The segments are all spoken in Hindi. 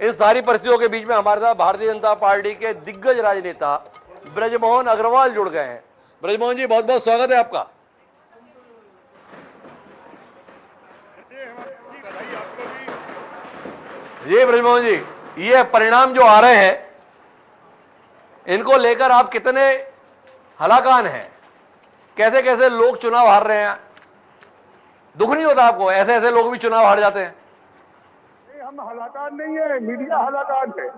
इस सारी परिस्थितियों के बीच में हमारे साथ भारतीय जनता पार्टी के दिग्गज राजनेता ब्रजमोहन अग्रवाल जुड़ गए हैं। ब्रजमोहन जी, बहुत बहुत स्वागत है आपका। जी ब्रजमोहन जी, ये परिणाम जो आ रहे हैं इनको लेकर आप कितने हलाकान हैं? कैसे कैसे लोग चुनाव हार रहे हैं? दुख नहीं होता आपको? ऐसे ऐसे लोग भी चुनाव हार जाते हैं। हम हलाकान नहीं है, मीडिया हलाकान है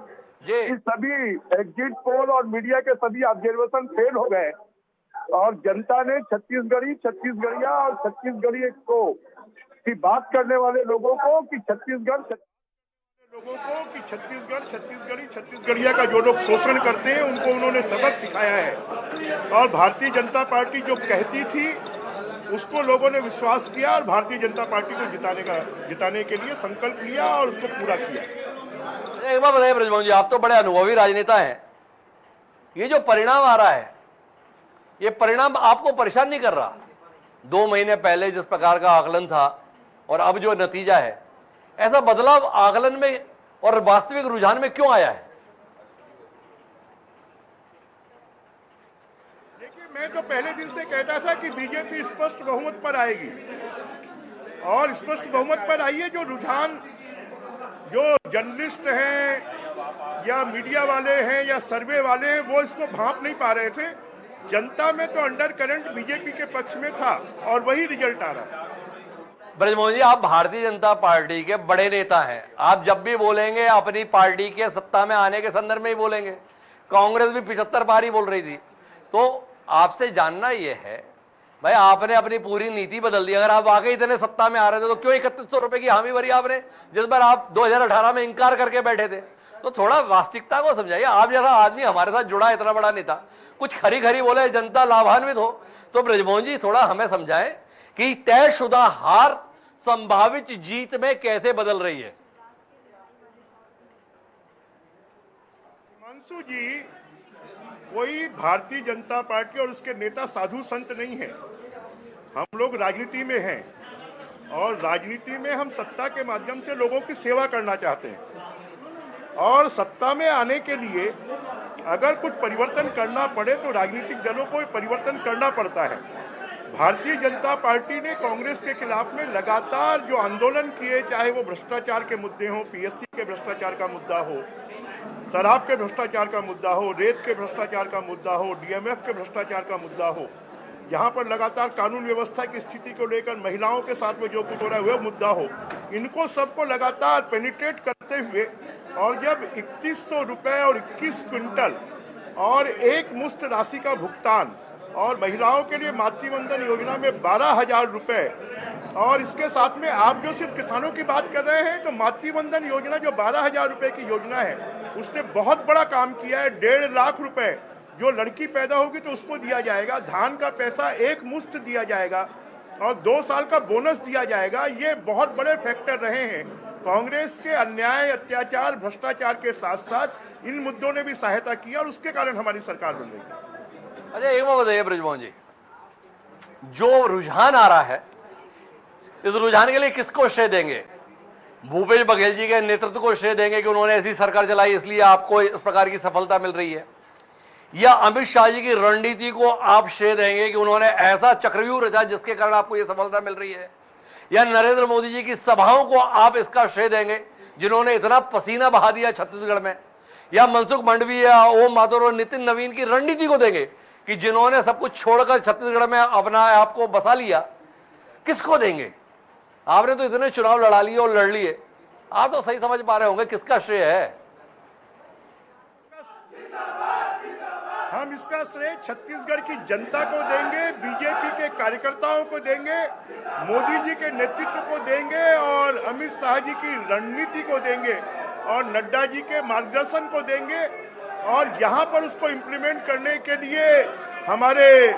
जी। कि सभी एग्जिट पोल और मीडिया के सभी ऑब्जर्वेशन फेल हो गए और जनता ने छत्तीसगढ़िया और छत्तीसगढ़ी को की बात करने वाले लोगों को कि छत्तीसगढ़िया का जो लोग शोषण करते हैं उनको उन्होंने सबक सिखाया है। और भारतीय जनता पार्टी जो कहती थी उसको लोगों ने विश्वास किया और भारतीय जनता पार्टी को जिताने के लिए संकल्प लिया और उसको पूरा किया। एक बात बताइए ब्रजमोहन जी, आप तो बड़े अनुभवी राजनेता हैं, ये जो परिणाम आ रहा है ये परिणाम आपको परेशान नहीं कर रहा? 2 महीने पहले जिस प्रकार का आकलन था और अब जो नतीजा है, ऐसा बदलाव आकलन में और वास्तविक रुझान में क्यों आया है? देखिए, मैं तो पहले दिन से कहता था कि बीजेपी स्पष्ट बहुमत पर आएगी और स्पष्ट बहुमत पर आई है। जो रुझान जो जर्नलिस्ट हैं या मीडिया वाले हैं या सर्वे वाले हैं वो इसको भांप नहीं पा रहे थे। जनता में तो अंडर करंट बीजेपी के पक्ष में था और वही रिजल्ट आ रहा है। ब्रजमोहन जी, आप भारतीय जनता पार्टी के बड़े नेता हैं, आप जब भी बोलेंगे अपनी पार्टी के सत्ता में आने के संदर्भ में ही बोलेंगे। कांग्रेस भी 75 बार ही बोल रही थी। तो आपसे जानना यह है भाई, आपने अपनी पूरी नीति बदल दी। अगर आप वाकई इतने सत्ता में आ रहे थे तो क्यों 3100 रुपए की हामी भरी आपने, जिस बार आप 2018 में इंकार करके बैठे थे? तो थोड़ा वास्तविकता को समझाइए। आप जैसा आदमी हमारे साथ जुड़ा, इतना बड़ा नेता, कुछ खरी खरी बोले, जनता लाभान्वित हो। तो ब्रजमोहन जी थोड़ा हमें समझाएं कि तयशुदा हार संभावित जीत में कैसे बदल रही है। हिमांशु जी, कोई भारतीय जनता पार्टी और उसके नेता साधु संत नहीं है। हम लोग राजनीति में हैं और राजनीति में हम सत्ता के माध्यम से लोगों की सेवा करना चाहते हैं और सत्ता में आने के लिए अगर कुछ परिवर्तन करना पड़े तो राजनीतिक दलों को परिवर्तन करना पड़ता है। भारतीय जनता पार्टी ने कांग्रेस के खिलाफ में लगातार जो आंदोलन किए, चाहे वो भ्रष्टाचार के मुद्दे हो, पीएससी के भ्रष्टाचार का मुद्दा हो, शराब के भ्रष्टाचार का मुद्दा हो, रेत के भ्रष्टाचार का मुद्दा हो, डीएमएफ के भ्रष्टाचार का मुद्दा हो, यहाँ पर लगातार कानून व्यवस्था की स्थिति को लेकर महिलाओं के साथ में जो कुछ हो रहा है वह मुद्दा हो, इनको सबको लगातार पेनिट्रेट करते हुए और जब 3100 रुपए और 21 क्विंटल और एक मुश्त राशि का भुगतान और महिलाओं के लिए मातृवंदन योजना में 12,000 रुपए और इसके साथ में आप जो सिर्फ किसानों की बात कर रहे हैं तो मातृवंदन योजना जो 12,000 रुपए की योजना है उसने बहुत बड़ा काम किया है। 1.5 लाख रुपए जो लड़की पैदा होगी तो उसको दिया जाएगा, धान का पैसा एक मुश्त दिया जाएगा और 2 साल का बोनस दिया जाएगा। ये बहुत बड़े फैक्टर रहे हैं। कांग्रेस के अन्याय, अत्याचार, भ्रष्टाचार के साथ साथ इन मुद्दों ने भी सहायता की और उसके कारण हमारी सरकार बन रही है। अच्छा, एक बात बताइए ब्रजमोहन जी, जो रुझान आ रहा है इस रुझान के लिए किसको श्रेय देंगे? भूपेश बघेल जी के नेतृत्व को श्रेय देंगे कि उन्होंने ऐसी सरकार चलाई इसलिए आपको इस प्रकार की सफलता मिल रही है, या अमित शाह जी की रणनीति को आप श्रेय देंगे कि उन्होंने ऐसा चक्रव्यूह रचा जिसके कारण आपको यह सफलता मिल रही है, या नरेंद्र मोदी जी की सभाओं को आप इसका श्रेय देंगे जिन्होंने इतना पसीना बहा दिया छत्तीसगढ़ में, या मनसुख मंडाविया, ओम माथुर और नितिन नवीन की रणनीति को देंगे कि जिन्होंने सब कुछ छोड़कर छत्तीसगढ़ में अपना आपको बसा लिया? किसको देंगे? आपने तो इतने चुनाव लड़ा लिए और लड़ लिए, आप तो सही समझ पा रहे होंगे किसका श्रेय है। हम इसका श्रेय छत्तीसगढ़ की जनता को देंगे, बीजेपी के कार्यकर्ताओं को देंगे, मोदी जी के नेतृत्व को देंगे और अमित शाह जी की रणनीति को देंगे और नड्डा जी के मार्गदर्शन को देंगे और यहाँ पर उसको इम्प्लीमेंट करने के लिए हमारे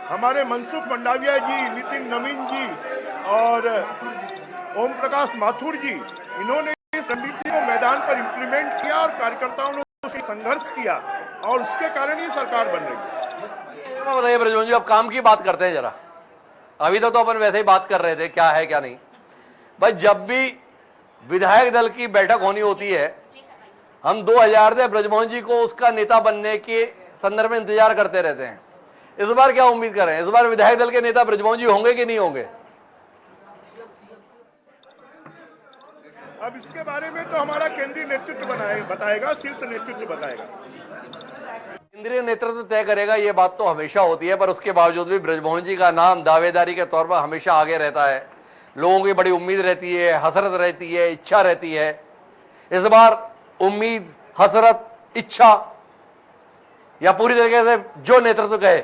हमारे मनसुख मंडाविया जी, नितिन नवीन जी और ओम प्रकाश माथुर जी, इन्होंने इस रणनीति को मैदान पर इम्प्लीमेंट किया और कार्यकर्ताओं ने उससे संघर्ष किया और उसके कारण ये सरकार बन रही है। बताइए ब्रजमोहन जी, अब काम की बात करते हैं जरा। अभी तक तो अपन वैसे ही बात कर रहे थे क्या है क्या नहीं। भाई जब भी विधायक दल की बैठक होनी होती है, हम 2000 से ब्रजमोहन जी को उसका नेता बनने के संदर्भ में इंतजार करते रहते हैं। इस बार क्या उम्मीद कर रहे हैं, इस बार विधायक दल के नेता ब्रजमोहन जी होंगे कि नहीं होंगे? अब इसके बारे में तो हमारा केंद्रीय नेतृत्व बताएगा, शीर्ष नेतृत्व बताएगा। केंद्रीय नेतृत्व तय करेगा, ये बात तो हमेशा होती है, पर उसके बावजूद भी ब्रजमोहन जी का नाम दावेदारी के तौर पर हमेशा आगे रहता है। लोगों की बड़ी उम्मीद रहती है, हसरत रहती है, इच्छा रहती है। इस बार उम्मीद, हसरत, इच्छा या पूरी तरीके से जो नेतृत्व कहे